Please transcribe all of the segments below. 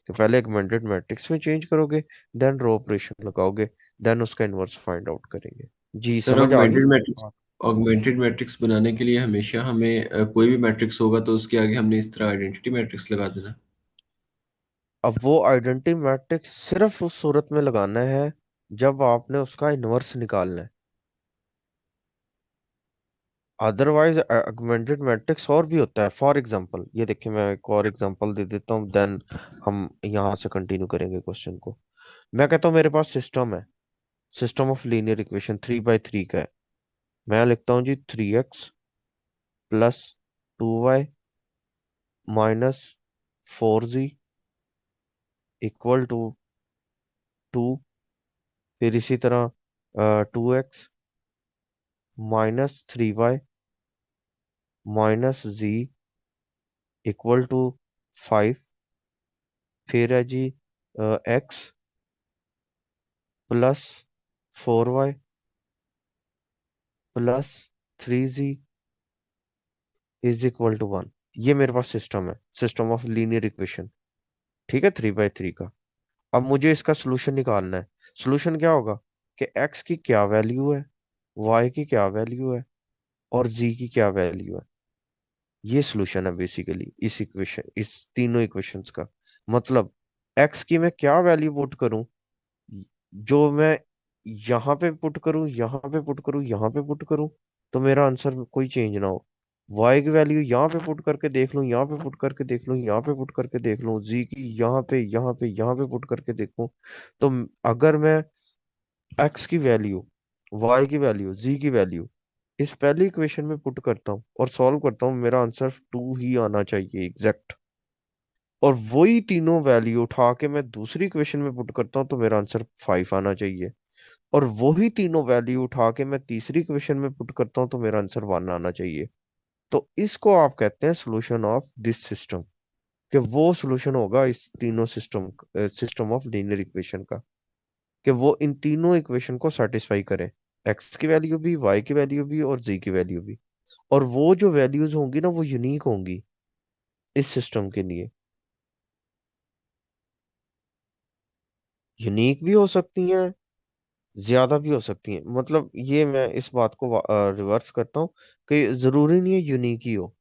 कि पहले augmented matrix में चेंज करोगे, देन रो ऑपरेशन लगाओगे, देन उसका इनवर्स फाइंड आउट करेंगे। जी सर समझ आ गई। ऑगमेंटेड मैट्रिक्स बनाने के लिए हमेशा हमें कोई भी मैट्रिक्स होगा तो उसके आगे हमने इस तरह आइडेंटिटी मैट्रिक्स लगा देना। अब वो आइडेंटिटी मैट्रिक्स सिर्फ उस सूरत में लगाना है जब आपने उसका इनवर्स निकालना है। अदरवाइज ऑगमेंटेड मैट्रिक्स और भी होता है। फॉर एग्जांपल ये देखिए, मैं एक और एग्जांपल दे देता हूँ, देन हम यहाँ से कंटिन्यू करेंगे क्वेश्चन को। मैं कहता हूँ मेरे पास सिस्टम है, सिस्टम ऑफ लीनियर इक्वेशन 3/3 का है। मैं लिखता हूँ जी 3x plus 2y minus 4z equal to 2। फिर इसी तरह 2x minus 3y minus z equal to 5। फिर है जी x plus 4y plus 3z is equal to 1। ये मेरे पास सिस्टम है, सिस्टम ऑफ लीनियर इक्वेशन, ठीक है, 3/3 का। अब मुझे इसका सोल्यूशन निकालना है। सोल्यूशन क्या होगा कि x की क्या वैल्यू है, y की क्या वैल्यू है, और z की क्या वैल्यू है। ये सोल्यूशन है बेसिकली इस इक्वेशन, इस तीनों इक्वेशंस का। मतलब x की मैं क्या वैल्यू पुट करूं, जो मैं यहाँ पे पुट करूं, यहाँ पे पुट करूं, यहाँ पे पुट करूं, तो मेरा आंसर कोई चेंज ना हो। y की वैल्यू यहाँ पे पुट करके देख लूं, यहाँ पे पुट करके देख लूं, यहाँ पे पुट करके देख लूं, z की यहाँ पे यहाँ पे यहाँ पे पुट करके देखूं। तो अगर मैं x की वैल्यू, y की वैल्यू, z की वैल्यू इस पहली इक्वेशन में पुट करता हूँ और सॉल्व करता हूँ, मेरा आंसर 2 ही आना चाहिए एग्जैक्ट। और वही तीनों वैल्यू उठा के मैं दूसरी इक्वेशन में पुट करता हूँ तो मेरा आंसर 5 आना चाहिए। और वही तीनों वैल्यू उठा के मैं तीसरी इक्वेशन में पुट करता हूँ तो मेरा आंसर 1 आना चाहिए। तो इसको आप कहते हैं सॉल्यूशन ऑफ दिस सिस्टम, कि वो सॉल्यूशन होगा इस तीनों system, system of linear equation का, कि वो इन तीनों इक्वेशन को सेटिस्फाई करे, एक्स की वैल्यू भी, वाई की वैल्यू भी, और जी की वैल्यू भी। और वो जो वैल्यूज होंगी ना वो यूनिक होंगी इस सिस्टम के लिए। यूनिक भी हो सकती हैं, ज्यादा भी हो सकती हैं। मतलब ये मैं इस बात को रिवर्स करता हूँ कि जरूरी नहीं है यूनिक ही हो।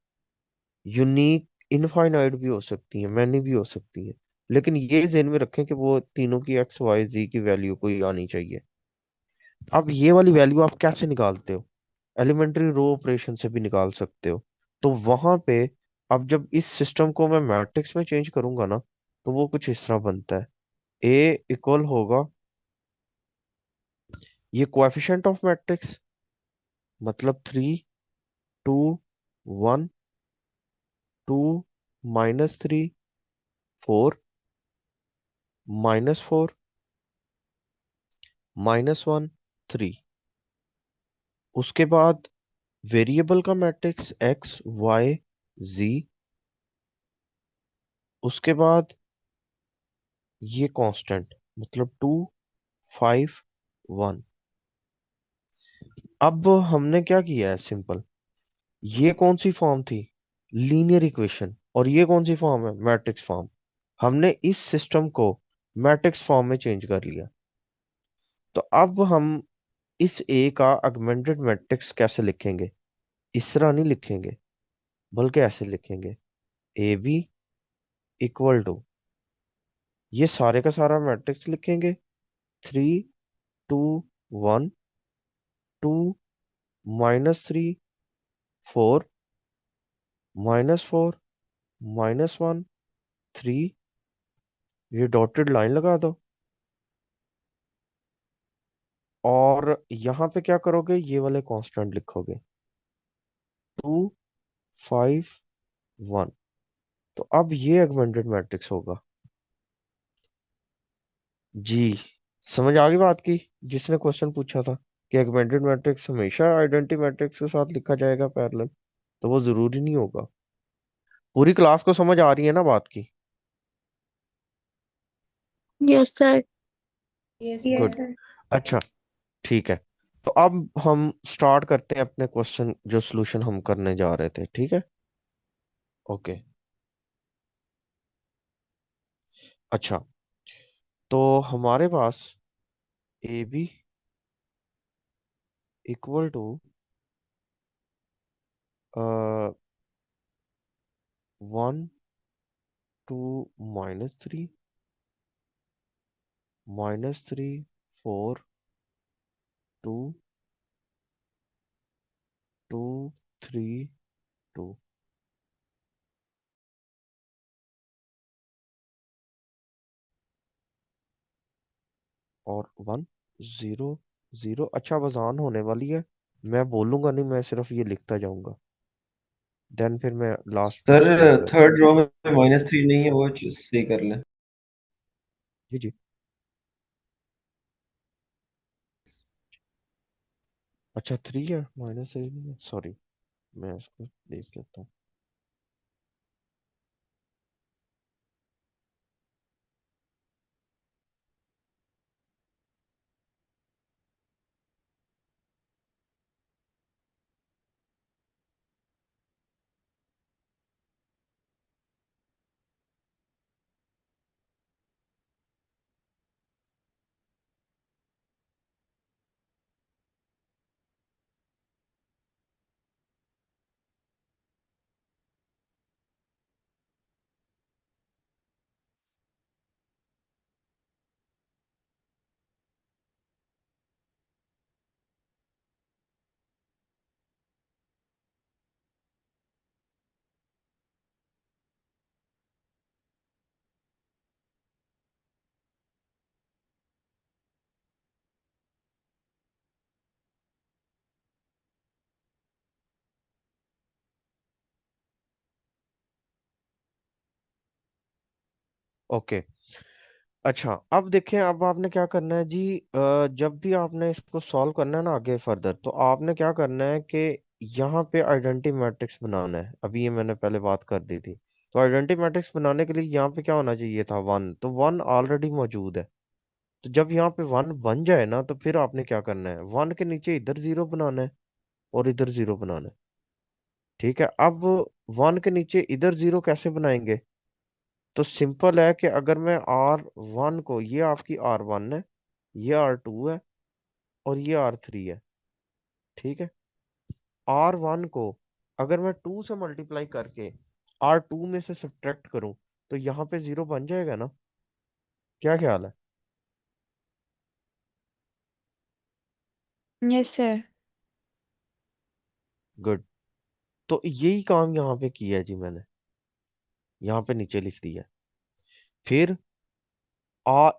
यूनिक इनफाइनाइट भी हो सकती है, मैनी भी हो सकती है। लेकिन ये ध्यान में रखें कि वो तीनों की एक्स वाई जी की वैल्यू कोई आनी चाहिए। अब ये वाली वैल्यू आप कैसे निकालते हो, एलिमेंट्री रो ऑपरेशन से भी निकाल सकते हो। तो वहां पे अब जब इस सिस्टम को मैं मैट्रिक्स में चेंज करूंगा ना, तो वो कुछ इस तरह बनता है। ए इक्वल होगा, ये कोएफिशिएंट ऑफ मैट्रिक्स, मतलब 3 2 1 2 -3 4 -4 -1 3। उसके बाद वेरिएबल का मैट्रिक्स एक्स वाई जी। उसके बाद ये कांस्टेंट, मतलब 2 5 1। अब हमने क्या किया है, सिंपल, ये कौन सी फॉर्म थी, लीनियर इक्वेशन, और ये कौन सी फॉर्म है, मैट्रिक्स फॉर्म। हमने इस सिस्टम को मैट्रिक्स फॉर्म में चेंज कर लिया। तो अब हम इस ए का ऑगमेंटेड मैट्रिक्स कैसे लिखेंगे, इस तरह नहीं लिखेंगे, बल्कि ऐसे लिखेंगे, ए बी इक्वल टू, ये सारे का सारा मैट्रिक्स लिखेंगे, 3 2 1 2 -3 4 -4 -1 3। ये डॉटेड लाइन लगा दो। और यहाँ पे क्या करोगे, ये वाले कांस्टेंट लिखोगे, 2 5 1। तो अब ये ऑगमेंटेड मैट्रिक्स होगा। जी समझ आ गई बात की, जिसने क्वेश्चन पूछा था कि ऑगमेंटेड मैट्रिक्स हमेशा आइडेंटिटी मैट्रिक्स के साथ लिखा जाएगा पैरेलल, तो वो जरूरी नहीं होगा। पूरी क्लास को समझ आ रही है ना बात की। Yes sir. गुड। अच्छा, ठीक है। तो अब हम स्टार्ट करते हैं अपने क्वेश्चन, जो सॉल्यूशन हम करने जा रहे थे, ठीक है। ओके। अच्छा, तो हमारे पास ए बी इक्वल टू 1 2 -3 -3 4 2 2 3 2 और 1 0 0। अच्छा, बस ऑन होने वाली है। मैं बोलूंगा नहीं, मैं सिर्फ ये लिखता जाऊंगा, देन फिर मैं लास्ट में सर एक्सप्लेन करूंगा। थर्ड रो में -3 नहीं है, वो सही कर लें। जी जी। अच्छा, 3 है, -3 नहीं है, सॉरी। मैं इसको देख लेता हूँ। ओके। अच्छा, अब देखें, अब आपने क्या करना है जी। जब भी आपने इसको सॉल्व करना है ना आगे फर्दर, तो आपने क्या करना है कि यहाँ पे आइडेंटिटी मैट्रिक्स बनाना है। अभी ये मैंने पहले बात कर दी थी। तो आइडेंटिटी मैट्रिक्स बनाने के लिए यहाँ पे क्या होना चाहिए था, 1। तो 1 ऑलरेडी मौजूद है। तो जब यहाँ पे 1 बन जाए ना, तो फिर आपने क्या करना है, 1 के नीचे इधर 0 बनाना है और इधर 0 बनाना है। ठीक है, अब 1 के नीचे इधर 0 कैसे बनाएंगे? तो सिंपल है कि अगर मैं R1 को, ये आपकी R1 है, ये R2 है, और ये R3 है। ठीक है, R1 को अगर मैं 2 से मल्टीप्लाई करके R2 में से सब्ट्रैक्ट करूं, तो यहाँ पे 0 बन जाएगा ना? क्या ख्याल है? Yes sir. गुड। तो यही काम यहाँ पे किया है जी मैंने, यहाँ पे नीचे लिख दिया है। फिर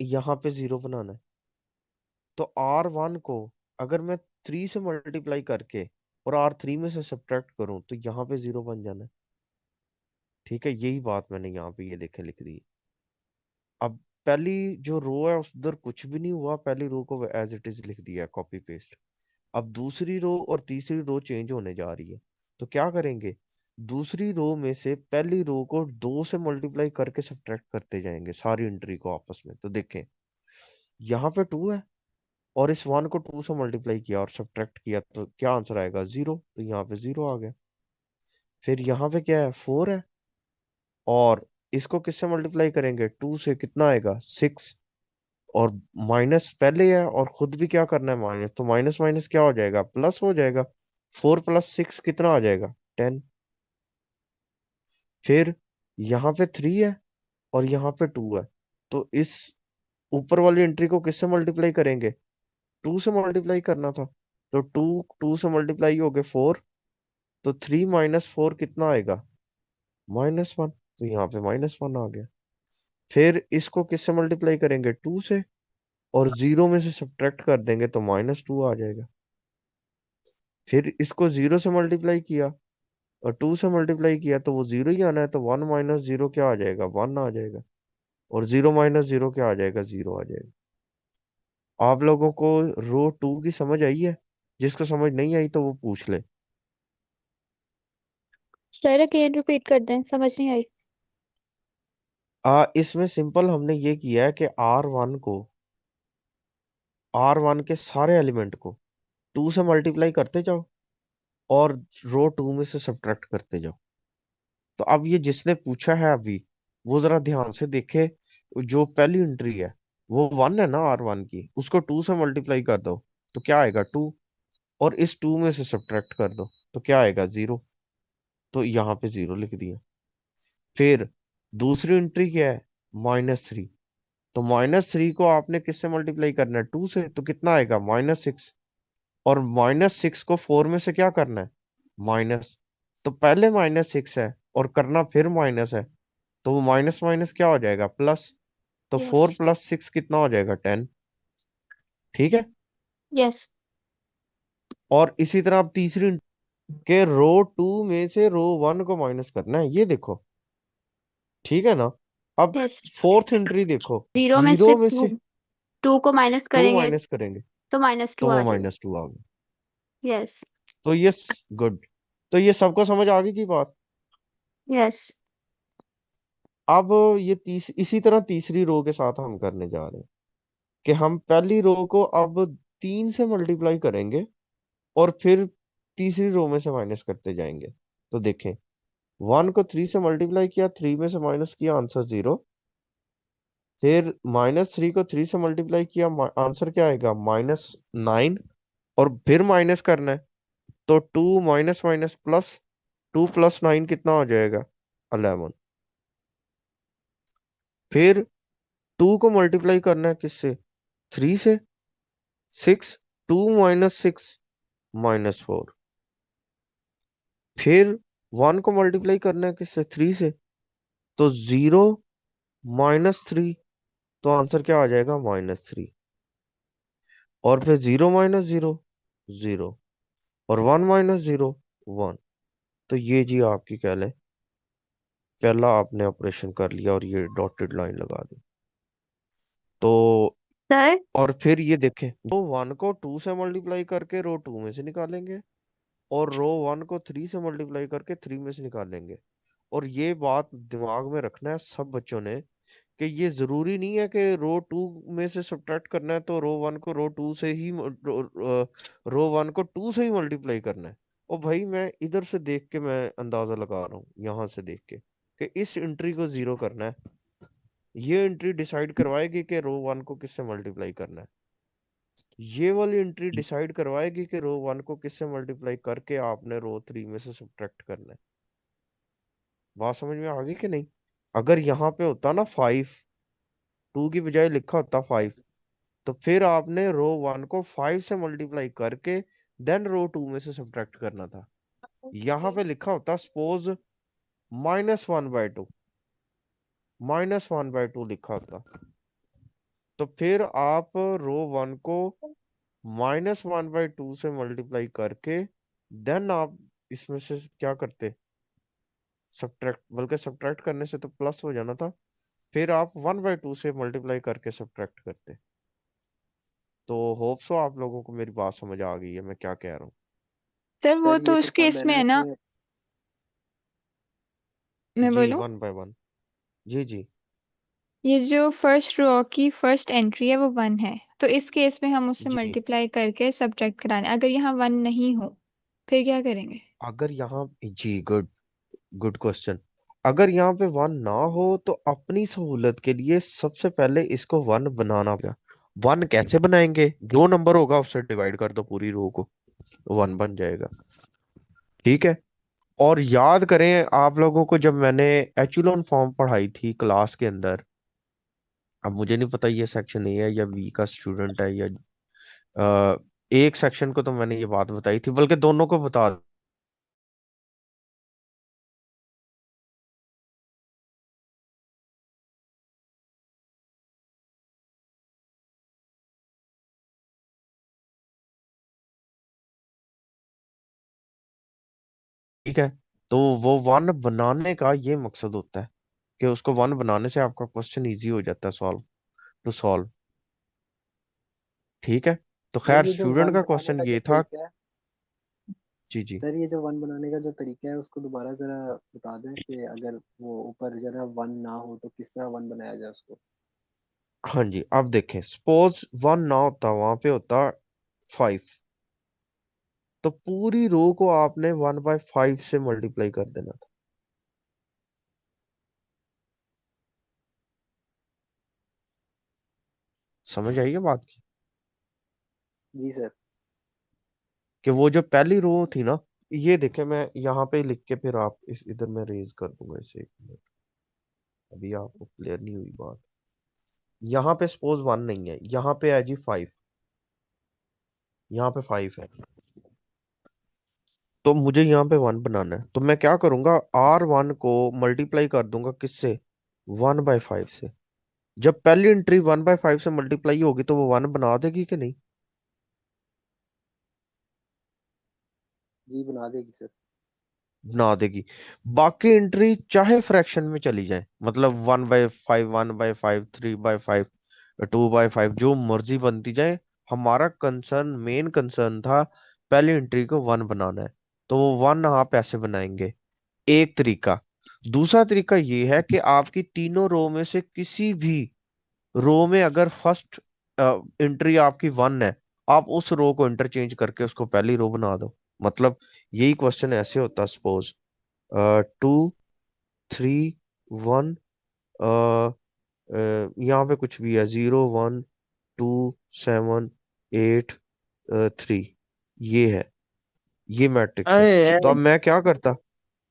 यहाँ पे 0 बनाना है। तो R1 को अगर मैं 3 से मल्टीप्लाई करके और R3 में से सब्ट्रैक्ट करूं, तो यहाँ पे 0 बन जाना है। ठीक है, यही बात मैंने यहाँ पे ये देखे लिख दी। अब पहली जो रो है उधर कुछ भी नहीं हुआ, पहली रो को एज इट इज लिख दिया, कॉपी पेस्ट। अब दूसरी रो और तीसरी रो चेंज होने जा रही है। तो क्या करेंगे, दूसरी रो में से पहली रो को 2 से मल्टीप्लाई करके सब्ट्रैक्ट करते जाएंगे सारी एंट्री को आपस में। तो देखें, यहाँ पे 2 है, और इस 1 को 2 से मल्टीप्लाई किया और सब्ट्रैक्ट किया, तो क्या आंसर आएगा, 0। तो यहाँ पे 0 आ गया। फिर यहाँ पे क्या है, 4 है, और इसको किससे मल्टीप्लाई करेंगे, 2 से, कितना आएगा, 6। और माइनस पहले है और खुद भी क्या करना है, माइनस, तो माइनस माइनस क्या हो जाएगा, प्लस हो जाएगा। 4 + 6 कितना आ जाएगा, 10। फिर यहाँ पे 3 है और यहाँ पे 2 है। तो इस ऊपर वाली एंट्री को किससे मल्टीप्लाई करेंगे, 2 से मल्टीप्लाई करना था। तो 2 2 से मल्टीप्लाई हो गए 4। तो 3 - 4 कितना आएगा, -1। तो यहाँ पे -1 आ गया। फिर इसको किससे मल्टीप्लाई करेंगे, 2 से, और 0 में से सब्ट्रैक्ट कर देंगे तो -2 आ जाएगा। फिर इसको 0 से मल्टीप्लाई किया और 2 से मल्टीप्लाई किया, तो वो 0 ही आना है। तो 1 - 0 क्या आ जाएगा, 1 आ जाएगा। और 0 - 0 क्या आ जाएगा, 0 आ जाएगा। आप लोगों को रो 2 की समझ आई है? जिसको समझ नहीं आई तो वो पूछ ले। सर अगेन रिपीट कर दें, समझ नहीं आई। इसमें सिंपल हमने ये किया है कि R1 के सारे एलिमेंट को 2 से मल्टीप्लाई करते जाओ और रो 2 में से सब्ट्रैक्ट करते जाओ। तो अब ये जिसने पूछा है अभी, वो जरा ध्यान से देखे जो पहली एंट्री है वो 1 है ना, R1 की, उसको 2 से मल्टीप्लाई कर दो तो क्या आएगा 2, और इस 2 में से सब्ट्रैक्ट कर दो तो क्या आएगा 0। तो यहाँ पे 0 लिख दिया। फिर दूसरी एंट्री क्या है, -3। तो -3 को आपने किससे मल्टीप्लाई करना है, 2 से, तो कितना आएगा -6। और -6 को 4 में से क्या करना है, माइनस। तो पहले -6 है और करना फिर माइनस है, तो वो माइनस माइनस क्या हो जाएगा, प्लस। तो यस 4 + 6 कितना हो जाएगा, 10। ठीक है। यस और इसी तरह आप तीसरी के रो 2 में से रो 1 को माइनस करना है, ये देखो। ठीक है ना। अब यस। फोर्थ एंट्री देखो, जीरो में से 0 में टू, से टू को माइनस 2 करेंगे माइनस करेंगे तो -2 तो वो आ जाएगा। -2 आ गया। यस तो ये गुड। तो ये सबको समझ आ गई थी बात। यस। अब ये इसी तरह तीसरी रो के साथ हम करने जा रहे हैं कि हम पहली रो को अब 3 से मल्टीप्लाई करेंगे और फिर तीसरी रो में से माइनस करते जाएंगे। तो देखें, 1 को 3 से मल्टीप्लाई किया, 3 में से माइनस किया, आंसर 0। फिर -3 को 3 से मल्टीप्लाई किया, आंसर क्या आएगा, -9। और फिर माइनस करना है, तो 2 माइनस माइनस प्लस, 2 + 9 कितना हो जाएगा, 11। फिर 2 को मल्टीप्लाई करना है किससे, 3 से, 6। 2 - 6 -4। फिर 1 को मल्टीप्लाई करना है किससे, 3 से, तो 0 -3। तो आंसर क्या आ जाएगा, -3। और फिर 0 - 0 0, और 1 - 0 1। तो ये जी आपकी क्या है, पहला आपने ऑपरेशन कर लिया और ये डॉटेड लाइन लगा दी। तो सर और फिर ये देखें, रो 1 को 2 से मल्टीप्लाई करके रो 2 में से निकालेंगे, और रो 1 को 3 से मल्टीप्लाई करके 3 में से निकालेंगे। और ये बात दिमाग में रखना है सब बच्चों ने, कि ये जरूरी नहीं है कि रो 2 में से सब्ट्रैक्ट करना है तो रो 1 को रो 2 से ही रो 1 को 2 से ही मल्टीप्लाई करना है। और भाई मैं इधर से देख के मैं अंदाजा लगा रहा हूँ, यहाँ से देख के, कि इस एंट्री को 0 करना है। ये एंट्री डिसाइड करवाएगी कि रो 1 को किससे मल्टीप्लाई करना है। ये वाली एंट्री डिसाइड करवाएगी कि रो 1 को किससे मल्टीप्लाई करके आपने रो 3 में से सब्ट्रैक्ट करना है। बात समझ में आ गई कि नहीं। अगर यहाँ पे होता ना 5, 2 की बजाय लिखा होता 5, तो फिर आपने रो 1 को 5 से मल्टीप्लाई करके देन रो 2 में से सब्ट्रैक्ट करना था। यहाँ पे लिखा होता सपोज -1/2, -1/2 लिखा होता, तो फिर आप रो 1 को -1/2 से मल्टीप्लाई करके देन आप इसमें से क्या करते, सब्ट्रैक्ट, बल्कि सब्ट्रैक्ट करने से तो प्लस हो जाना था, फिर आप 1/2 से मल्टीप्लाई करके सब्ट्रैक्ट करते। तो होप सो आप लोगों को मेरी बात समझ आ गई है मैं क्या कह रहा हूँ। सर वो सर तो ये तो उस सब केस है में ना है ना, कि मैं जी, बोलूं, 1/1। जी जी। ये जो फर्स्ट रो की फर्स्ट एंट्री है वो 1 है, तो इस केस में हम उससे जी, मल्टीप्लाई करके सब्ट्रैक्ट कराने, अगर यहाँ 1 नहीं हो फिर क्या करेंगे? अगर यहाँ, जी गुड, गुड क्वेश्चन। अगर यहाँ पे 1 ना हो तो अपनी सहूलत के लिए सबसे पहले इसको 1 बनाना पड़ेगा। 1 कैसे बनाएंगे, जो नंबर होगा उससे डिवाइड कर दो पूरी रो को, 1 बन जाएगा। ठीक है। और याद करें आप लोगों को, जब मैंने एचुलॉन फॉर्म पढ़ाई थी क्लास के अंदर, अब मुझे नहीं पता ये सेक्शन ए है या बी का स्टूडेंट है, या एक सेक्शन को तो मैंने ये बात बताई थी, बल्कि दोनों को बता। ठीक है। तो वो 1 बनाने का ये मकसद होता है कि उसको 1 बनाने से आपका क्वेश्चन इजी हो जाता है टू सॉल्व। ठीक है। तो सर खैर ये जो स्टूडेंट वन का बनाने क्वेश्चन का जो ये था। तरीका है, जी जी। सर ये जो वन बनाने का जो तरीका है उसको दोबारा जरा बता दें कि अगर वो ऊपर जरा वन ना हो तो किस तरह वन बनाया जाए उसको। हाँ जी, अब देखें, सपोज 1 ना होता, वहां पे होता 5, तो पूरी रो को आपने 1/5 से मल्टीप्लाई कर देना था। समझ आई है बात की? जी सर। कि वो जो पहली रो थी ना, ये देखे मैं यहाँ पे लिख के फिर आप इस इधर मैं रेज कर दूंगा इसे, 1 मिनट, अभी आपको क्लियर नहीं हुई बात। यहाँ पे सपोज 1 नहीं है, यहाँ पे है जी 5, यहाँ पे 5 है, तो मुझे यहाँ पे 1 बनाना है, तो मैं क्या करूंगा, R1 को मल्टीप्लाई कर दूंगा किससे, 1/5 से। जब पहली एंट्री 1/5 से मल्टीप्लाई होगी तो वो 1 बना देगी कि नहीं? जी बना देगी सर। बना देगी। बाकी एंट्री चाहे फ्रैक्शन में चली जाए, मतलब 1/5, 1/5, 3/5, 2/5, जो मर्जी बनती जाए, हमारा कंसर्न, मेन कंसर्न था पहली एंट्री को 1 बनाना है, तो वो 1 आप ऐसे बनाएंगे, एक तरीका। दूसरा तरीका ये है कि आपकी तीनों रो में से किसी भी रो में अगर फर्स्ट एंट्री आपकी 1 है, आप उस रो को इंटरचेंज करके उसको पहली रो बना दो। मतलब यही क्वेश्चन ऐसे होता, सपोज 2, 3, 1, यहाँ पे कुछ भी है, 0, 1, 2, 7, 8, 3, ये है, ये मैट्रिक्स है। अरे तो अब मैं क्या करता,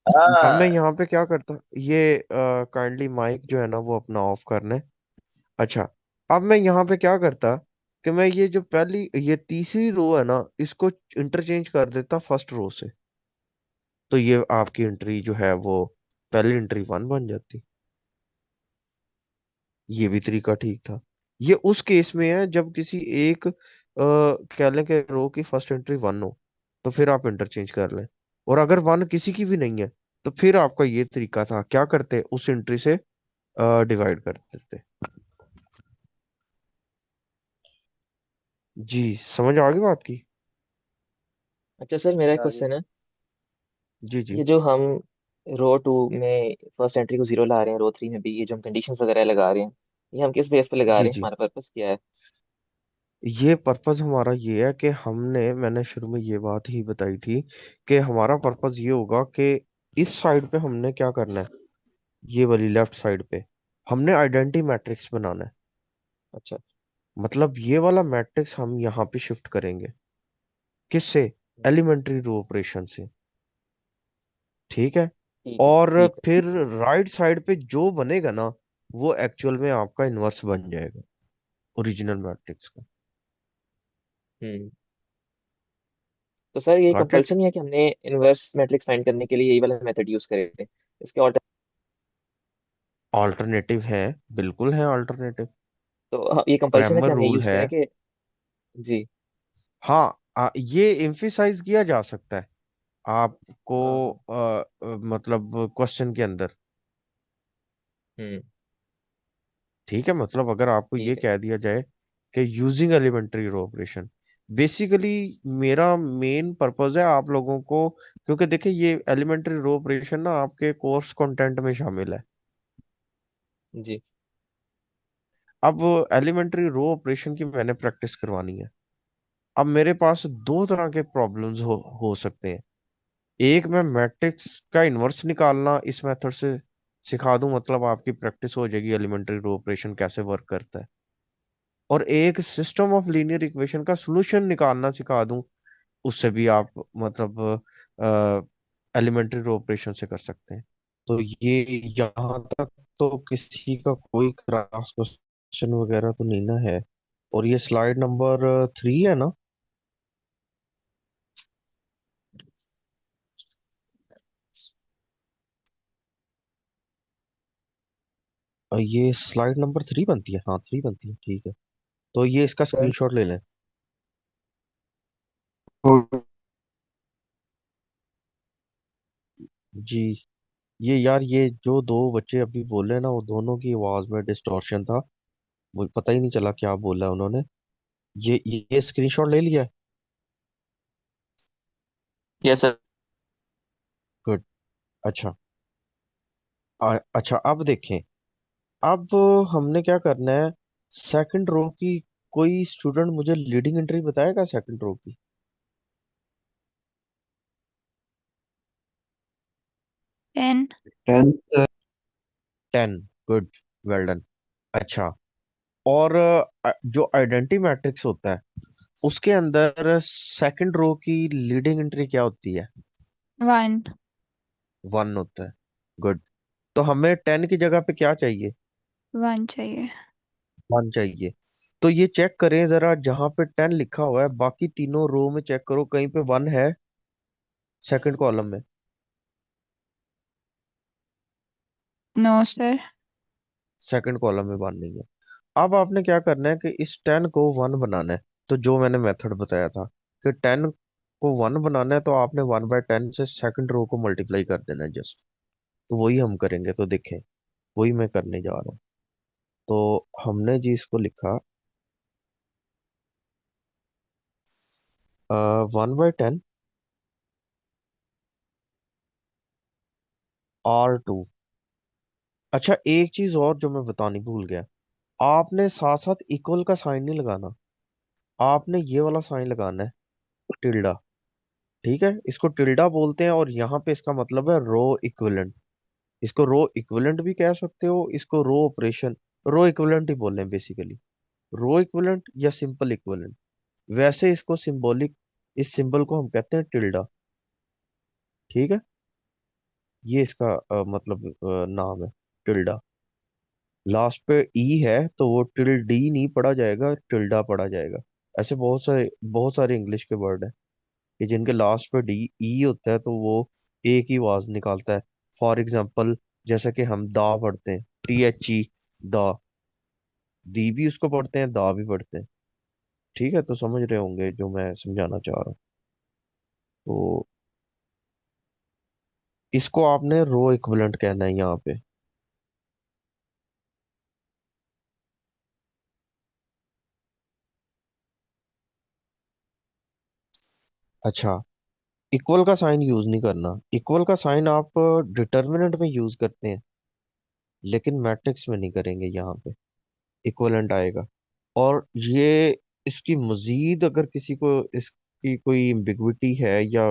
अब मैं हाँ यहाँ पे क्या करता, ये काइंडली माइक जो है ना वो अपना ऑफ करना है। अच्छा, अब मैं यहाँ पे क्या करता कि मैं ये जो पहली ये तीसरी रो है ना, इसको इंटरचेंज कर देता फर्स्ट रो से, तो ये आपकी एंट्री जो है वो पहली एंट्री 1 बन जाती। ये भी तरीका ठीक था। ये उस केस में है जब किसी एक कह लें कि रो की फर्स्ट एंट्री 1 हो, तो फिर आप इंटरचेंज कर लें। और अगर 1 किसी की भी नहीं है, तो फिर आपका ये तरीका था, क्या करते, उस एंट्री से डिवाइड कर देते। जी, समझ आ गई बात की? अच्छा सर, मेरा एक आगे। क्वेश्चन है। जी जी ये जो हम रो 2 में फर्स्ट एंट्री को 0 ला रहे हैं, रो 3 में भी ये जो हम कंडीशंस वगैरह लगा रहे हैं, ये हम किस बेस पे लगा जी रहे हैं, जी। हमारा पर्पस क्या है? ये पर्पस हमारा ये है कि मैंने शुरू में ये बात ही बताई थी कि हमारा पर्पस ये होगा कि इस साइड पे हमने क्या करना है, ये वाली लेफ्ट साइड पे हमने आइडेंटिटी मैट्रिक्स बनाना है। अच्छा। मतलब ये वाला मैट्रिक्स हम यहाँ पे शिफ्ट करेंगे, किससे, एलिमेंट्री रो ऑपरेशन से। ठीक है। ठीक है और ठीक है। फिर राइट साइड पे जो बनेगा ना, वो एक्चुअल में आपका इन्वर्स बन जाएगा ओरिजिनल मैट्रिक्स का। हम्म। तो सर ये गॉट इट? कंपलसन है कि हमने इनवर्स मैट्रिक्स फाइंड करने के लिए यही वाला मेथड यूज करें? इसके और ऑल्टरनेटिव है, बिल्कुल है ऑल्टरनेटिव। तो ये कंपलसन है कि क्रैमर हम ये रूल यूज है। करें कि जी। हाँ, ये एम्फिसाइज किया जा सकता है आपको, हाँ हाँ। मतलब क्वेश्चन के अंदर। हम्म। ठीक है, मतलब अगर आपको ये ठीक है। कह दिया जाए कि using elementary row operation, basically मेरा मेन पर्पस है आप लोगों को, क्योंकि देखिए ये एलिमेंट्री रो ऑपरेशन ना आपके कोर्स कंटेंट में शामिल है। जी। अब एलिमेंट्री रो ऑपरेशन की मैंने प्रैक्टिस करवानी है। अब मेरे पास दो तरह के प्रॉब्लम्स हो सकते हैं। एक, मैं मैट्रिक्स का इन्वर्स निकालना इस मेथड से सिखा दूं, मतलब आपकी प्रैक्टिस हो जाएगी एलिमेंट्री रो ऑपरेशन कैसे वर्क करता है। और एक, सिस्टम ऑफ लीनियर इक्वेशन का सॉल्यूशन निकालना सिखा दूं, उससे भी आप मतलब एलिमेंट्री रो ऑपरेशन से कर सकते हैं। तो ये यहाँ तक तो किसी का कोई क्रॉस क्वेश्चन वगैरह तो नहीं ना है। और ये स्लाइड नंबर 3 है ना? ये स्लाइड नंबर 3 बनती है, हाँ 3 बनती है, ठीक है। तो ये इसका सर। स्क्रीनशॉट ले लें। जी। ये यार, ये जो दो बच्चे अभी बोले ना, वो दोनों की आवाज में डिस्टॉर्शन था, मुझे पता ही नहीं चला क्या बोला उन्होंने। ये स्क्रीनशॉट ले लिया? Yes sir. गुड। अच्छा, अच्छा अब देखें। अब हमने क्या करना है, सेकंड रो की, कोई स्टूडेंट मुझे लीडिंग एंट्री बताएगा सेकंड रो की? 10। 10 सर। 10। Good, well done. अच्छा, और जो आइडेंटिटी मैट्रिक्स होता है उसके अंदर सेकंड रो की लीडिंग एंट्री क्या होती है? 1। 1 होता है। गुड। तो हमें 10 की जगह पे क्या चाहिए? 1 चाहिए। 1 चाहिए। तो ये चेक करें जरा, जहां पे 10 लिखा हुआ है बाकी तीनों रो में चेक करो, कहीं पे 1 है सेकंड कॉलम में? No sir. सेकंड कॉलम में 1 नहीं है। अब आपने क्या करना है कि इस 10 को 1 बनाना है। तो जो मैंने मेथड बताया था कि 10 को 1 बनाना है, तो आपने 1/10 से सेकंड रो को मल्टीप्लाई कर देना है जस्ट। तो वही हम करेंगे। तो देखें, वही मैं करने जा रहा हूँ। तो हमने जी इसको लिखा 1/10 R2। अच्छा, एक चीज और जो मैं बतानी भूल गया, आपने साथ साथ इक्वल का साइन नहीं लगाना, आपने ये वाला साइन लगाना है, टिल्डा। ठीक है, इसको टिल्डा बोलते हैं और यहाँ पे इसका मतलब है रो इक्विवेलेंट। इसको रो इक्विवेलेंट भी कह सकते हो, इसको रो ऑपरेशन, रो इक्विवेलेंट ही बोल रहे हैं बेसिकली। रो इक्विवेलेंट या सिंपल इक्विवेलेंट, वैसे इसको सिंबॉलिक, इस सिंबल को हम कहते हैं टिल्डा। ठीक है, ये इसका मतलब नाम है, टिल्डा। लास्ट पे ई है तो वो टिल डी नहीं पढ़ा जाएगा, टिल्डा पढ़ा जाएगा। ऐसे बहुत सारे इंग्लिश के वर्ड हैं कि जिनके लास्ट पे डी ई होता है तो वो एक ही आवाज निकालता है। फॉर एग्जाम्पल, जैसे कि हम दा पढ़ते हैं, THE, दा। दी भी उसको पढ़ते हैं, दा भी पढ़ते हैं। ठीक है, तो समझ रहे होंगे जो मैं समझाना चाह रहा हूँ। तो इसको आपने रो इक्विवेलेंट कहना है यहाँ पे। अच्छा, इक्वल का साइन यूज नहीं करना। इक्वल का साइन आप डिटर्मिनेंट में यूज करते हैं, लेकिन मैट्रिक्स में नहीं करेंगे। यहाँ पे इक्वलेंट आएगा। और ये, इसकी मजीद अगर किसी को इसकी कोई एम्बिग्विटी है या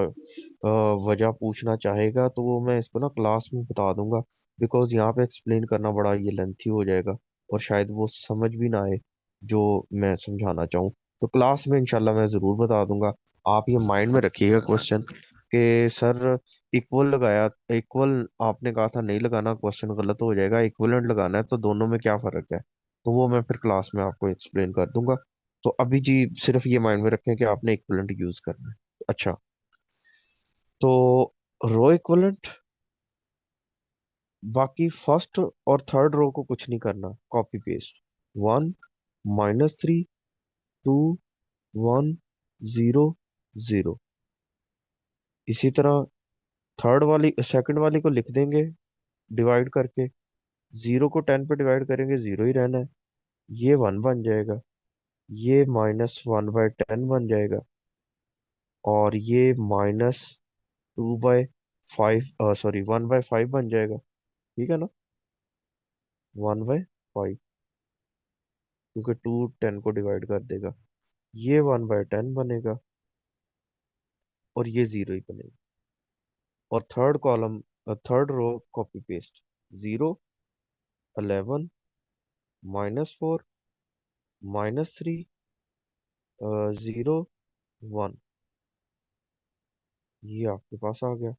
वजह पूछना चाहेगा तो वो मैं इसको ना क्लास में बता दूंगा। बिकॉज यहाँ पे एक्सप्लेन करना बड़ा ये लेंथी हो जाएगा और शायद वो समझ भी ना आए जो मैं समझाना चाहूँ। तो क्लास में इंशाल्लाह मैं ज़रूर बता दूंगा। आप ये माइंड में रखिएगा क्वेश्चन कि सर इक्वल लगाया, इक्वल आपने कहा था नहीं लगाना, क्वेश्चन गलत हो जाएगा, इक्वलेंट लगाना है, तो दोनों में क्या फ़र्क है? तो वो मैं फिर क्लास में आपको एक्सप्लेन कर दूंगा। तो अभी जी सिर्फ ये माइंड में रखें कि आपने इक्विवेलेंट यूज करना है। अच्छा, तो रो इक्विवेलेंट, बाकी फर्स्ट और थर्ड रो को कुछ नहीं करना, कॉपी पेस्ट। 1 -3 2 1 0 0। इसी तरह थर्ड वाली, सेकंड वाली को लिख देंगे डिवाइड करके। 0 को 10 पे डिवाइड करेंगे, 0 ही रहना है। ये 1 बन जाएगा, ये -1/10 बन जाएगा, और ये -2/5, सॉरी 1/5 बन जाएगा। ठीक है ना, 1/5, क्योंकि 2 10 को डिवाइड कर देगा। ये 1/10 बनेगा और ये 0 ही बनेगा। और third column, third row copy paste. 0 11 -4 -3 0 1, ये आपके पास आ गया।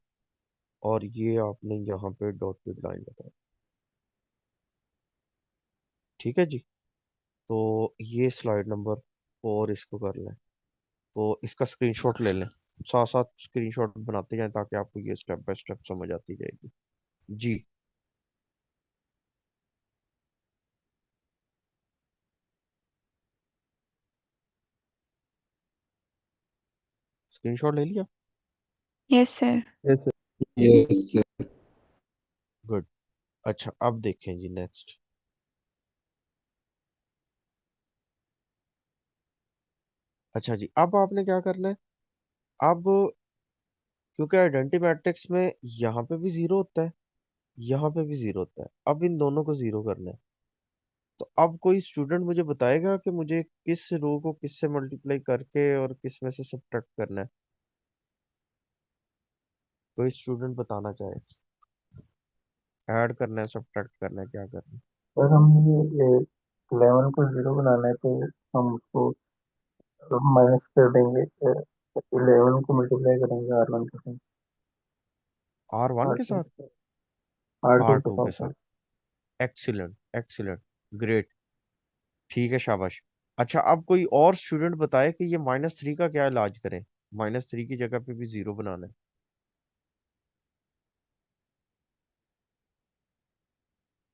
और ये आपने यहाँ पे डॉटेड लाइन लगाई। ठीक है जी। तो ये स्लाइड नंबर 4 इसको कर लें। तो इसका स्क्रीनशॉट ले लें, साथ साथ स्क्रीनशॉट बनाते जाएं ताकि आपको ये स्टेप बाय स्टेप समझ आती जाएगी। जी, स्क्रीनशॉट ले लिया? Yes sir. Yes sir. Yes sir. Good. अच्छा, अब देखें जी नेक्स्ट। अच्छा जी, अब आपने क्या करना है? अब क्योंकि आइडेंटिटी मैट्रिक्स में यहाँ पे भी 0 होता है, यहाँ पे भी 0 होता है, अब इन दोनों को 0 करना है। तो अब कोई स्टूडेंट मुझे बताएगा कि मुझे किस रो को किस से मल्टीप्लाई करके और किस में से सब्ट्रैक्ट करना है? कोई स्टूडेंट बताना चाहे, ऐड करना है, सब्ट्रैक्ट करना है, क्या करना है? सर हम ये 11 को 0 बनाना है तो हम उसको माइनस कर देंगे, 11 को मल्टीप्लाई करेंगे R1 के साथ, R1 के R2 साथ, के साथ, R2 के R2 के साथ। साथ। Excellent, excellent, great. ठीक है, शाबाश। अच्छा, अब कोई और स्टूडेंट बताए कि ये -3 का क्या इलाज करें। -3 की जगह पे भी 0 बनाना है।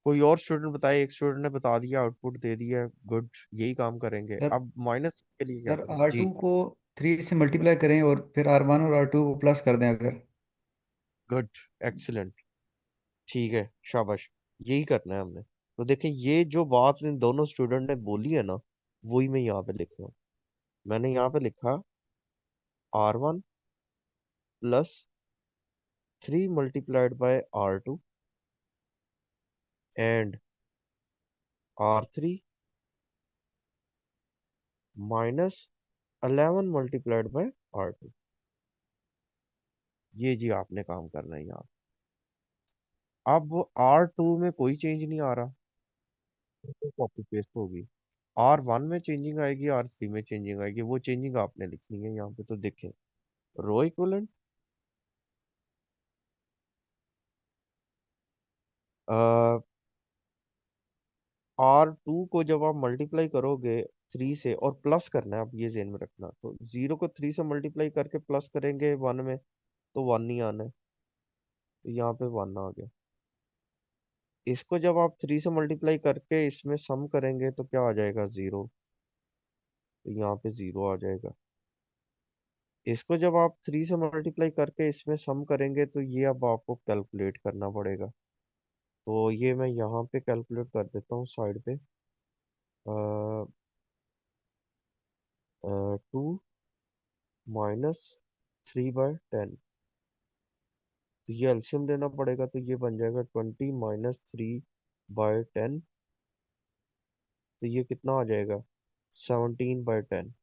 कोई और स्टूडेंट बताए। एक स्टूडेंट ने बता दिया, आउटपुट दे दिया, गुड। यही काम करेंगे। सर अब माइनस के लिए क्या सर करें R2 जी। को 3 से मल्टीप्लाई करें और फिर R1 और R2 को प्लस कर दें अगर। Good, excellent. ठीक है, शाबाश। यही करना है हमने। तो देखें, ये जो बात इन दोनों स्टूडेंट ने बोली है ना, वही मैं यहाँ पे लिख रहा हूँ। मैंने यहाँ पे लिखा R1 plus 3 multiplied by R2 and R3 minus 11 multiplied by R2। ये जी आपने काम करना है यहाँ। अब R2 में कोई चेंज नहीं आ रहा, कॉपी पेस्ट होगी। R1 में चेंजिंग आएगी, R3 में चेंजिंग आएगी। वो चेंजिंग आपने लिखनी है यहाँ पे। तो देखें, रो इक्विवेलेंट R2 को जब आप मल्टीप्लाई करोगे 3 से, और प्लस करना है, आप ये ध्यान में रखना। तो 0 को 3 से मल्टीप्लाई करके प्लस करेंगे 1 में, तो 1 नहीं आना है। तो यहाँ पे 1 आ गया। इसको जब आप 3 से मल्टीप्लाई करके इसमें सम करेंगे तो क्या आ जाएगा, 0। तो यहाँ पे 0 आ जाएगा। इसको जब आप 3 से मल्टीप्लाई करके इसमें सम करेंगे तो ये अब आपको कैलकुलेट करना पड़ेगा। तो ये मैं यहाँ पे कैलकुलेट कर देता हूँ साइड पे। 2 -3/10। तो ये एलसीएम लेना पड़ेगा। तो ये बन जाएगा 20 -3/10। तो ये कितना आ जाएगा, 17/10।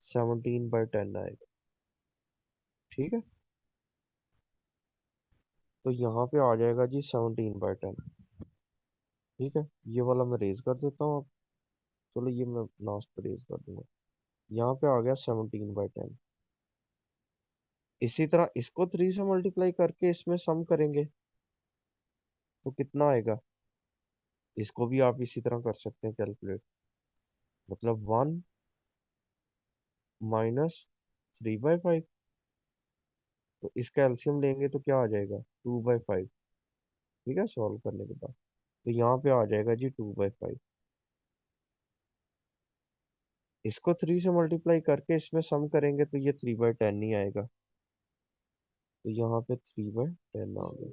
17/10 आएगा। ठीक है, तो यहाँ पे आ जाएगा जी 17/10। ठीक है, ये वाला मैं रेज कर देता हूँ अब। चलो, ये मैं लास्ट पे रेज कर दूंगा। यहाँ पे आ गया 17/10। इसी तरह इसको 3 से मल्टीप्लाई करके इसमें सम करेंगे तो कितना आएगा। इसको भी आप इसी तरह कर सकते हैं कैलकुलेट। मतलब 1 -3/5। तो इसका एलसीएम लेंगे तो क्या आ जाएगा, 2/5। ठीक है, सॉल्व करने के बाद तो यहाँ पे आ जाएगा जी 2/5। इसको 3 से मल्टीप्लाई करके इसमें सम करेंगे तो ये 3/10 नहीं आएगा। तो यहाँ पे 3/10 आ गया।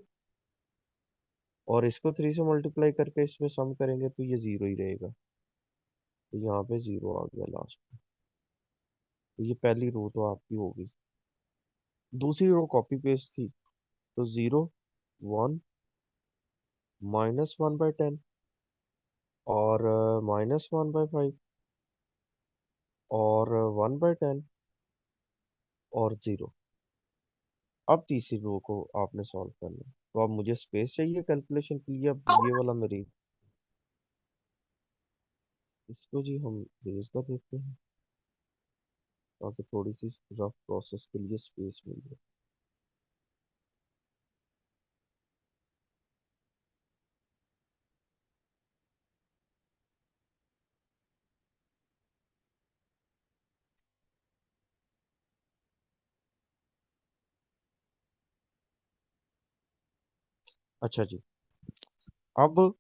और इसको 3 से मल्टीप्लाई करके इसमें सम करेंगे तो ये 0 ही रहेगा। तो यहाँ पे 0 आ गया लास्ट में। तो ये पहली रो तो आपकी होगी। दूसरी रो कॉपी पेस्ट थी। तो 0 1 -1/10 और -1/5 और 1/10 और 0। अब तीसरी रो को आपने सॉल्व करना है। तो अब मुझे स्पेस चाहिए कैलकुलेशन के लिए। अब ये वाला मेरी, इसको जी हम रेज कर देते हैं ताकि थोड़ी सी रफ प्रोसेस के लिए स्पेस मिल जाए। अच्छा जी, अब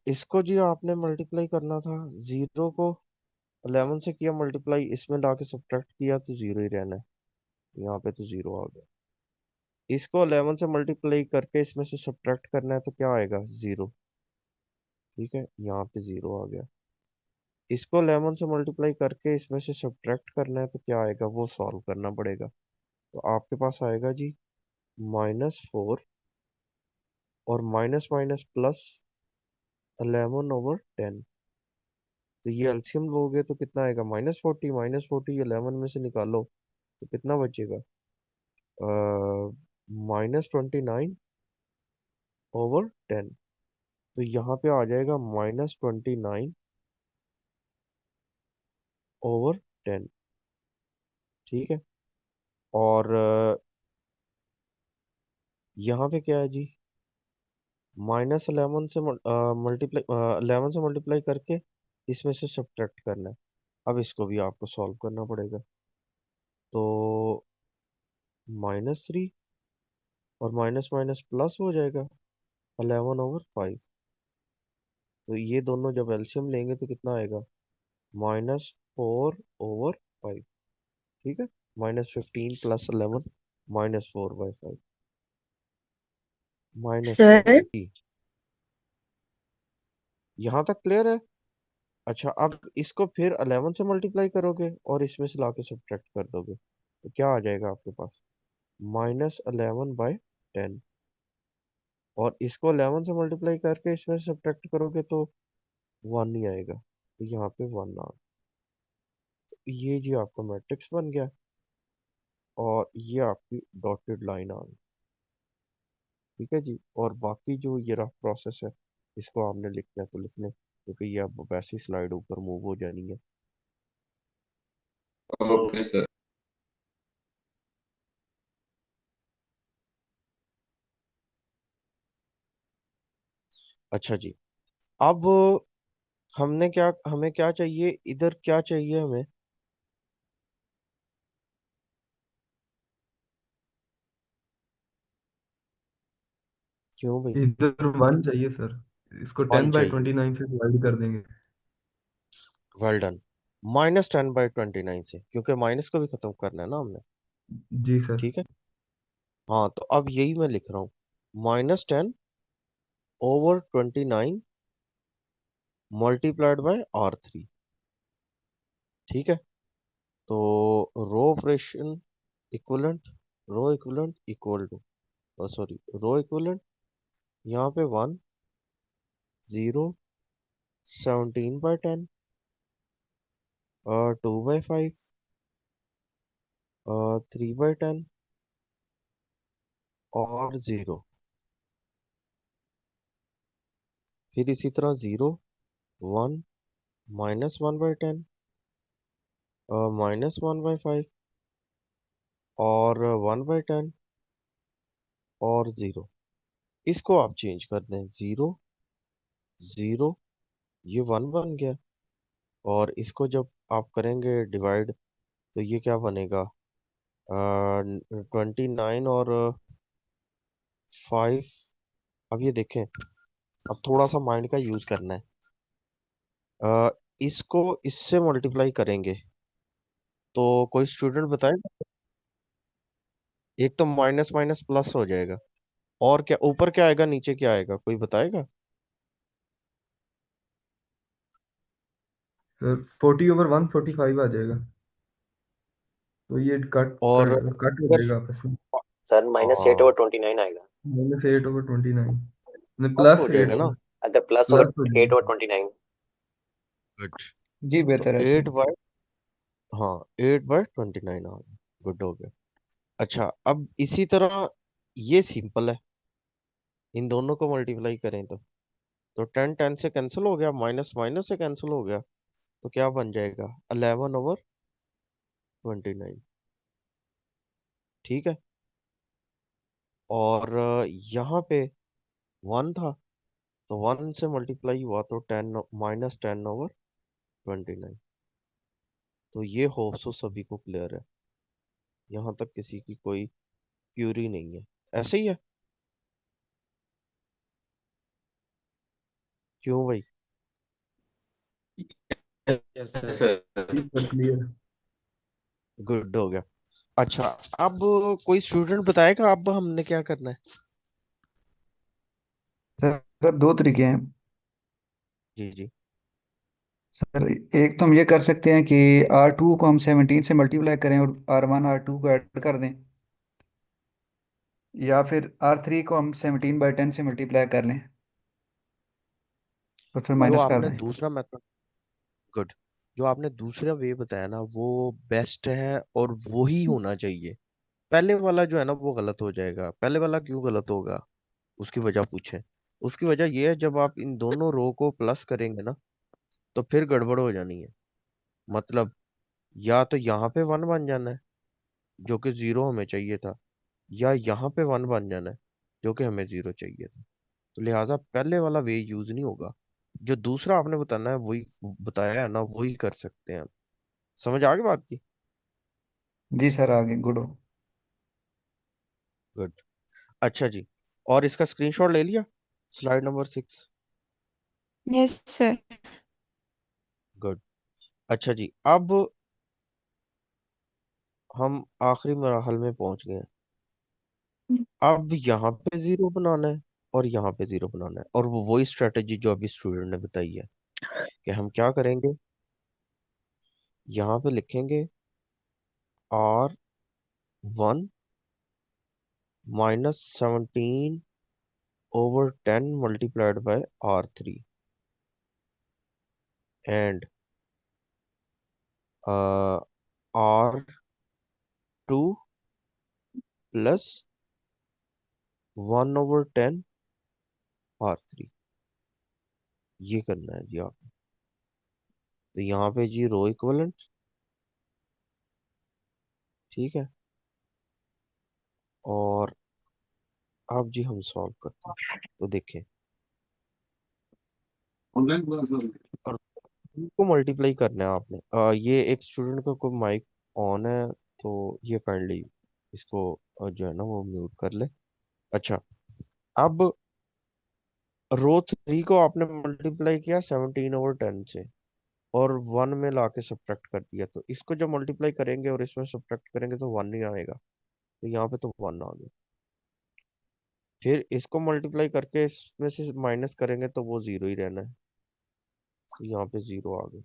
इसको जी आपने मल्टीप्लाई करना था। 0 को 11 से किया मल्टीप्लाई, इसमें लाके सब्ट्रैक्ट किया तो 0 ही रहना है। यहाँ पे तो 0 आ गया। इसको 11 से मल्टीप्लाई करके इसमें से सब्ट्रैक्ट करना है तो क्या आएगा, 0। ठीक है, यहाँ पे 0 आ गया। इसको 11 से मल्टीप्लाई करके इसमें से सब्ट्रैक्ट करना है तो क्या आएगा, वो सॉल्व करना पड़ेगा। तो आपके पास आएगा जी -4 और माइनस माइनस प्लस 11/10। तो ये एलसीएम लोगे तो कितना आएगा, -40। -40 11 में से निकालो तो कितना बचेगा, -29/10। तो यहाँ पे आ जाएगा -29/10। ठीक है। और यहाँ पे क्या है जी, -11 से मल्टीप्लाई 11 से मल्टीप्लाई करके इसमें से सब्ट्रैक्ट करना है। अब इसको भी आपको सॉल्व करना पड़ेगा। तो -3 और माइनस माइनस प्लस हो जाएगा 11/5। तो ये दोनों जब एलसीएम लेंगे तो कितना आएगा, -4/5। ठीक है। -15 + 11 -4/5 -4 सर जी। यहाँ तक क्लियर है। अच्छा, अब इसको फिर 11 से मल्टीप्लाई करोगे और इसमें से लाके सब्ट्रैक्ट कर दोगे तो क्या आ जाएगा आपके पास, -11/10। और इसको 11 से मल्टीप्लाई करके इसमें से सब्ट्रैक्ट करोगे तो 1 ही आएगा। तो यहाँ पे 1 आ, तो ये जी आपका मैट्रिक्स बन गया। और ये आपकी डॉटेड लाइन आ गई। ठीक है जी। और बाकी जो ये रफ प्रोसेस है, इसको आपने लिखना है तो लिख लें, क्योंकि ये अब वैसे ही स्लाइड ऊपर मूव हो जानी है। Okay sir. अच्छा जी। अब हमें क्या चाहिए, इधर क्या चाहिए हमें, क्यों भाई, इधर 1 चाहिए सर। इसको 1 चाहिए।10/29 से डिवाइड कर देंगे। Well done. -10/29 से, क्योंकि माइनस को भी खत्म करना है ना हमने। जी सर। ठीक है। हाँ, तो अब यही मैं लिख रहा हूँ, -10/29 × ठीक है। तो row operation equivalent, row equivalent equal to, sorry, row equivalent यहाँ पे 1 0 17/10 2/5 3/10 और 0। फिर इसी तरह 0 1 -1/10 -1/5 और 1/10 और 0। इसको आप चेंज कर दें, 0 0, ये 1 बन गया। और इसको जब आप करेंगे डिवाइड तो ये क्या बनेगा, 29 और 5। अब ये देखें, अब थोड़ा सा माइंड का यूज करना है। इसको इससे मल्टीप्लाई करेंगे तो कोई स्टूडेंट बताएगा, एक तो माइनस माइनस प्लस हो जाएगा, और क्या ऊपर क्या आएगा नीचे क्या आएगा, कोई बताएगा। सर 40/1 45 आ जाएगा। तो ये कट और कट हो अगर जाएगा आपस में। सर हाँ, -8/29 आएगा। -8/29 नहीं, प्लस हो +8 जाएगा ना। अगर प्लस होगा प्लस हो एट जाएगा। ओवर 29। गुड। जी तो बेहतर है ऐसे। 8/, हाँ, 8/29 आ गया। गुड हो गया। अच्छा, अब इसी तरह ये सिंपल है, इन दोनों को मल्टीप्लाई करें तो 10 10 से कैंसिल हो गया, माइनस माइनस से कैंसिल हो गया, तो क्या बन जाएगा, 11/29। ठीक है। और यहाँ पे 1 था तो 1 से मल्टीप्लाई हुआ तो 10 -10/29। तो ये होप सो सभी को क्लियर है, यहाँ तक किसी की कोई क्यूरी नहीं है, ऐसे ही है। क्यों भाई। Yes sir. जी सर क्लियर। गुड हो गया। अच्छा, अब कोई स्टूडेंट बताएगा अब हमने क्या करना है। सर दो तरीके हैं। जी जी। सर एक तो हम ये कर सकते हैं कि R2 को हम 17 से मल्टीप्लाई करें और R1 R2 को ऐड कर दें, या फिर R3 को हम 17/10 से मल्टीप्लाई कर लें और फिर जो माइनस कर आपने दें। दूसरा मेथड, गुड, जो आपने दूसरा वे बताया ना वो बेस्ट है और वो ही होना चाहिए। पहले वाला जो है ना वो गलत हो जाएगा। पहले वाला क्यों गलत होगा, उसकी वजह पूछें। उसकी वजह ये है, जब आप इन दोनों रो को प्लस करेंगे ना तो फिर गड़बड़ हो जानी है। मतलब या तो यहाँ पे वन बन जाना है जो कि जीरो हमें चाहिए था, या यहाँ पे वन बन जाना है जो कि हमें जीरो चाहिए था। तो लिहाजा पहले वाला वे यूज नहीं होगा। जो दूसरा आपने बताना है वही बताया है ना, वही कर सकते हैं हम। समझ आ गई बात की? जी सर, आगे गुड हो। गुड। अच्छा जी, और इसका स्क्रीनशॉट ले लिया, slide number 6। Yes sir. Good. अच्छा जी, अब हम आखिरी मरहल में पहुंच गए हैं। अब यहाँ पे जीरो बनाना है और यहाँ पे जीरो बनाना है, और वो वही स्ट्रेटेजी जो अभी स्टूडेंट ने बताई है कि हम क्या करेंगे। यहाँ पे लिखेंगे R1 -17/10 multiplied by R3 and R2 plus 1/10 R3। ये करना है जी आप। तो यहाँ पे जी रो इक्वलेंट, ठीक है। और अब जी हम सॉल्व करते हैं। तो देखें, और इनको मल्टीप्लाई करना है आपने। ये एक स्टूडेंट का कोई माइक ऑन है, तो ये काइंडली इसको जो है ना वो म्यूट कर ले। अच्छा, अब रो 3 को आपने मल्टीप्लाई किया 17/10 से, और वन में लाके सब्ट्रैक्ट कर दिया। तो इसको जब मल्टीप्लाई करेंगे और इसमें सब्ट्रैक्ट करेंगे तो वन नहीं आएगा, तो यहाँ पे तो वन आ गया। फिर इसको मल्टीप्लाई करके इसमें से माइनस करेंगे तो वो जीरो ही रहना है, तो यहाँ पे जीरो आ गया।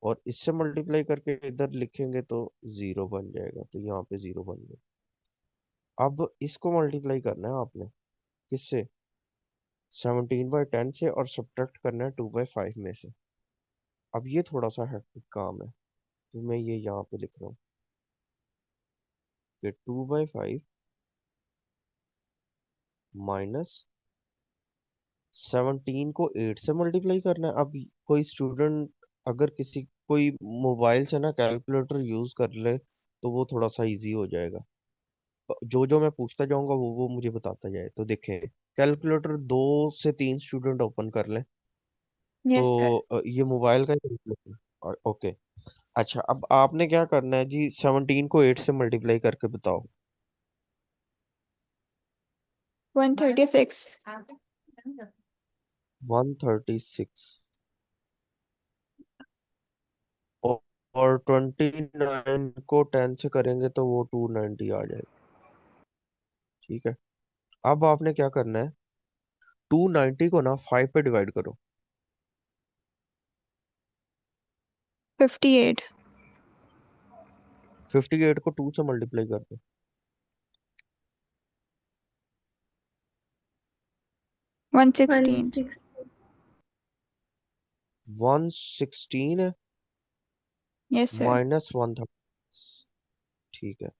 और इससे मल्टीप्लाई करके इधर लिखेंगे तो जीरो बन जाएगा, तो यहाँ पे जीरो बन गया। अब इसको मल्टीप्लाई करना है आपने, किससे? 17/10 से, और सब्ट्रैक्ट करना है 2/5 में से। अब ये थोड़ा सा हेक्टिक काम है, तो मैं ये यहाँ पे लिख रहा हूँ कि 2/5 माइनस 17 को 8 से मल्टीप्लाई करना है। अब कोई स्टूडेंट अगर किसी कोई मोबाइल से ना कैलकुलेटर यूज कर ले तो वो थोड़ा सा इजी हो जाएगा। जो जो मैं पूछता जाऊंगा वो मुझे बताता जाए। तो देखें, कैलकुलेटर 2 से 3 स्टूडेंट ओपन कर लें। Yes sir. तो ये मोबाइल का कैलकुलेटर, ओके। अच्छा, अब आपने क्या करना है जी, 17 को 8 से मल्टीप्लाई करके बताओ। 136। 136। और और 29 को 10 से करेंगे तो वो 290 आ जाएगा, ठीक है। अब आपने क्या करना है, 290 को ना 5 पे डिवाइड करो। 58। 58 को 2 से मल्टीप्लाई कर दो। 116। 116 है यस सर। -130, ठीक है।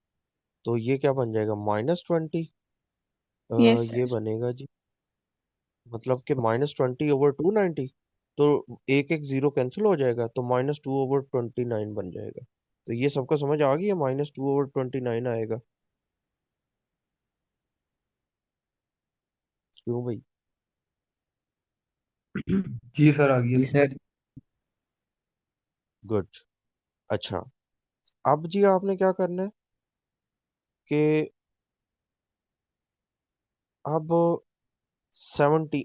तो ये क्या बन जाएगा, -20। यस ये सर। बनेगा जी, मतलब कि -20/290। तो एक एक जीरो कैंसिल हो जाएगा, तो -2/29 बन जाएगा। तो ये सबको समझ आ गई है, -2/29 आएगा। क्यों भाई? जी सर, आ गया जी सर। सर। गुड। अच्छा, अब जी आपने क्या करना है कि अब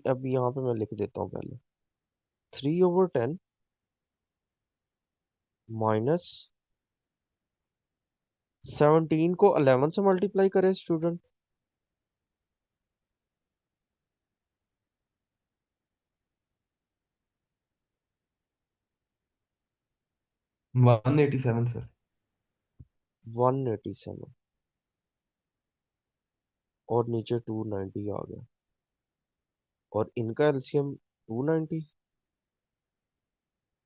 अब यहाँ पे मैं लिख देता हूँ पहले, 3/10 माइनस 17 को 11 से मल्टीप्लाई करें स्टूडेंट। 187 सर। 187, और नीचे 290 आ गया, और इनका एलसीएम 290।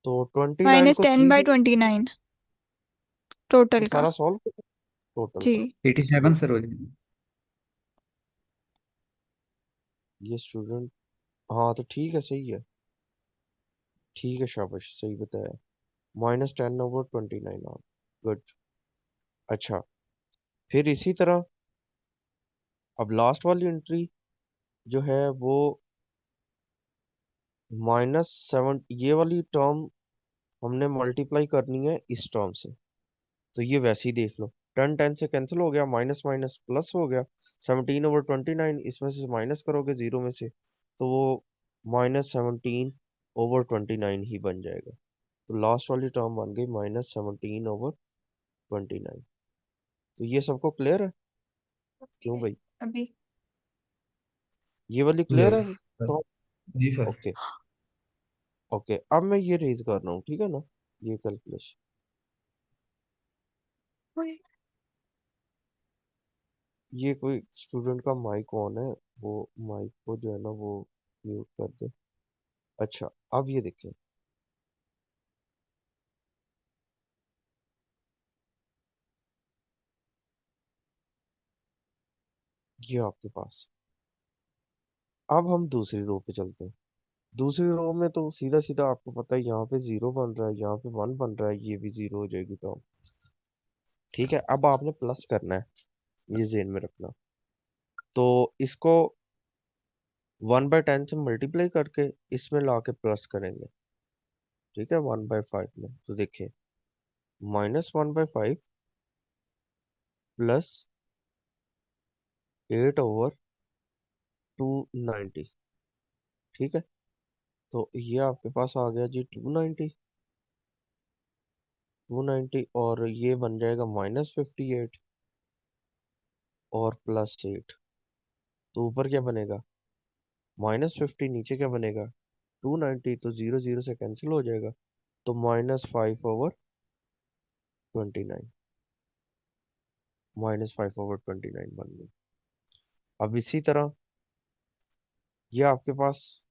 तो 29 को -10 3 बाई से 29 ये टोटल का। सारा सॉल्व कर, टोटल जी। का। 87 सर हो जाएगा। ये स्टूडेंट हाँ तो ठीक है, सही है, ठीक है, शाबाश, सही बताया। -10/29 आर, गुड। अच्छा, फिर इसी तरह अब लास्ट वाली एंट्री जो है वो -7, ये वाली टर्म हमने मल्टीप्लाई करनी है इस टर्म से। तो ये वैसे ही देख लो, 10 से कैंसिल हो गया, माइनस माइनस प्लस हो गया, 17/29, इसमें से माइनस करोगे जीरो में से, तो वो -17/29 ही बन जाएगा। तो लास्ट वाली टर्म बन गई -17/29। तो ये सबको क्लियर है? क्यों भाई, अभी ये वाली क्लियर है? यस तो जी सर। ओके, ओके, अब मैं ये रेज कर रहा हूँ, ठीक है ना, ये कैलकुलेशन। ये कोई स्टूडेंट का माइक ऑन है, वो माइक को जो है ना वो म्यूट कर दे। अच्छा, अब ये देखिए, ये आपके पास। अब हम दूसरी रो पे चलते हैं। दूसरी रो में तो सीधा सीधा आपको पता है, यहाँ पे जीरो बन रहा है, यहाँ पे वन बन रहा है, ये भी जीरो हो जाएगी टर्म। ठीक है, अब आपने प्लस करना है, ये ज़हन में रखना। तो इसको 1/10 से मल्टीप्लाई करके इसमें ला के प्लस करेंगे। ठीक है, 1/5 में, तो देखिए -1/5 प्लस 8/290। ठीक है, तो ये आपके पास आ गया जी 290, और ये बन जाएगा -58 और +8। तो ऊपर क्या बनेगा, -50, नीचे क्या बनेगा 290, तो जीरो जीरो से कैंसिल हो जाएगा, तो -5/29, -5/29 बन गई। अब इसी तरह ये आपके पास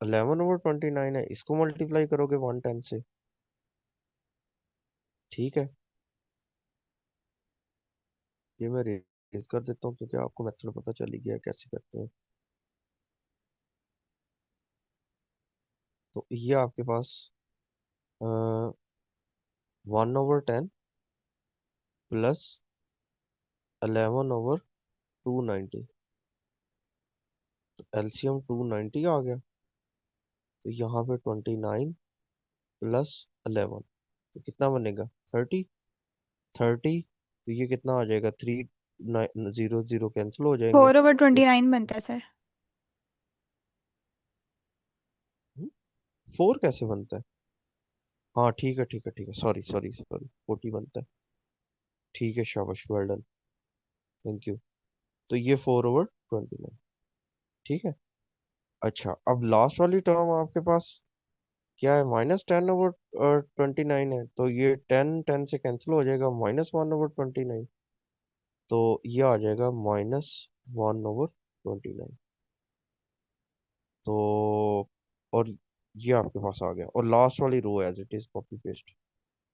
11/29 है, इसको मल्टीप्लाई करोगे 110 से। ठीक है, ये मैं रेज कर देता हूँ क्योंकि आपको मेथड पता चल ही गया है कैसे करते हैं। तो ये आपके पास 1/10 प्लस 11/290, तो एलसीएम 290 आ गया। तो यहाँ पे 29 प्लस 11, तो कितना बनेगा 30। तो ये कितना आ जाएगा, 3 0 0 कैंसिल हो जाएंगे। 4/29 बनता है सर। 4 कैसे बनता है? हाँ ठीक है, ठीक है, ठीक है, सॉरी सॉरी सॉरी, 40 बनता है। ठीक है, शाबाश, वेल डन, थैंक यू। तो ये 4/29। ठीक है। अच्छा, अब लास्ट वाली टर्म आपके पास क्या है, -10/29 है, तो ये 10 से कैंसिल हो जाएगा, -1/29। तो ये आ जाएगा -1/29। तो और ये आपके पास आ गया, और लास्ट वाली row as it is copy paste,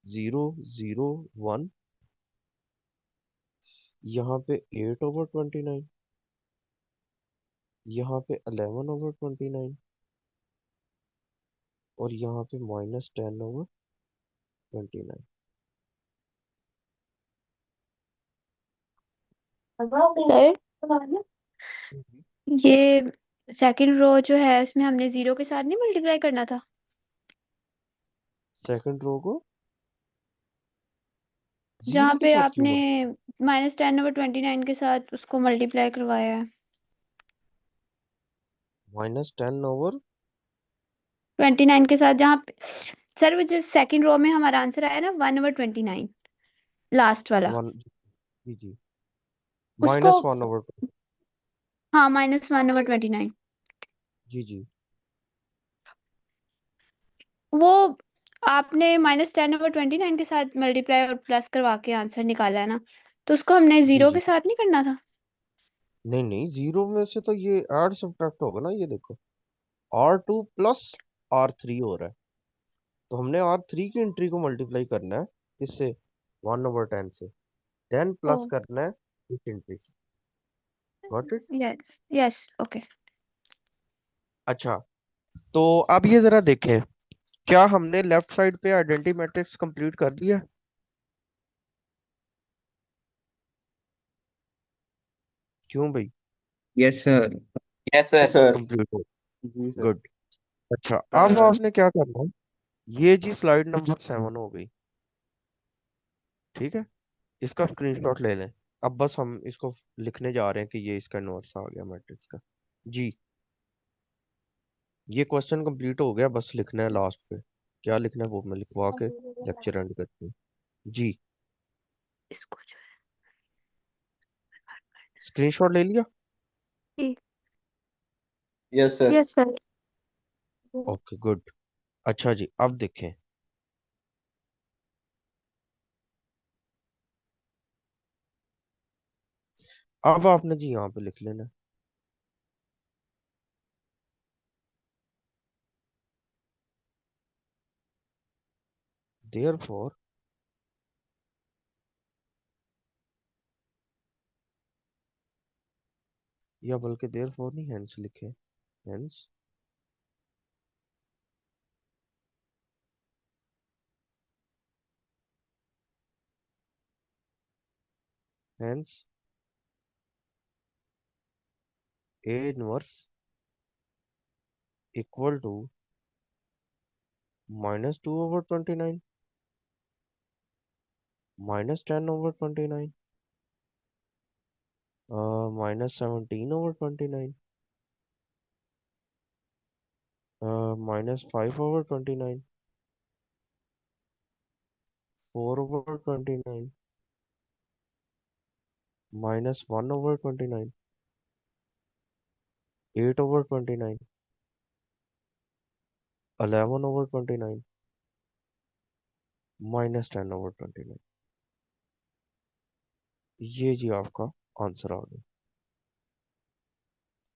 0 0 1, यहाँ पे 8/29, यहाँ पे 11/29, और यहाँ पे -10/29। सर, ये सेकंड रो जो है उसमें हमने जीरो के साथ नहीं मल्टीप्लाई करना था? सेकंड रो को जीरो जहाँ के पे साथ क्यों आपने मत -10/29 के साथ उसको मल्टीप्लाई करवाया है। -10/, 29 के साथ जहाँ पे सर वो जो सेकंड रो में हमारा आंसर आया ना 1/29 लास्ट वाला, 1, जी जी, उसको -1/, हाँ -1/29 जी जी, वो आपने -10/29 के साथ मल्टीप्लाई और प्लस करवा के आंसर निकाला है ना, तो उसको हमने जी जीरो जी, के साथ नहीं करना था? नहीं नहीं, जीरो में से तो ये ऐड सब्ट्रैक्ट होगा ना, ये देखो R2 प्लस R3 हो रहा है, तो हमने R3 की एंट्री को मल्टीप्लाई करना है किससे, 1/10 से, देन ओ प्लस करना है इस एंट्री से। Got it? Yes, yes, okay. अच्छा, तो अब ये जरा देखें, क्या हमने लेफ्ट साइड पे आइडेंटिटी मैट्रिक्स कंप्लीट कर दिया? क्यों भाई? Yes sir. Yes sir. Sir. Complete हो? जी सर। गुड। अच्छा, अब आपने क्या करना है, ये जी स्लाइड नंबर 7 हो गई, ठीक है, इसका स्क्रीनशॉट ले लें। अब बस हम इसको लिखने जा रहे हैं कि ये इसका इनवर्स आ गया मैट्रिक्स का। जी, ये क्वेश्चन कंप्लीट हो गया, बस लिखना है लास्ट पे। क्या लिखना है वो मैं लिखवा के लेक्चर एंड करते हैं। जी, इसको जो स्क्रीनशॉट ले लिया? है yes sir. Yes sir. Okay good. अच्छा जी, अब देखें, अब आपने जी यहाँ पे लिख लेना, देयरफॉर या बल्कि देयरफॉर नहीं, हेंस लिखे, hence hence A inverse equal to -2/29 -10/29 -17/29 -5/29 4/29 -1/29 8/29 11/29 -10/29। ये जी आपका आंसर आ गया,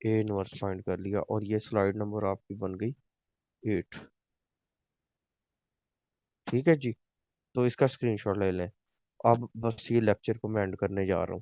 ए इनवर्स फाइंड कर लिया, और ये स्लाइड नंबर आपकी बन गई 8। ठीक है जी, तो इसका स्क्रीनशॉट ले लें। अब बस ये लेक्चर को मैं एंड करने जा रहा हूँ।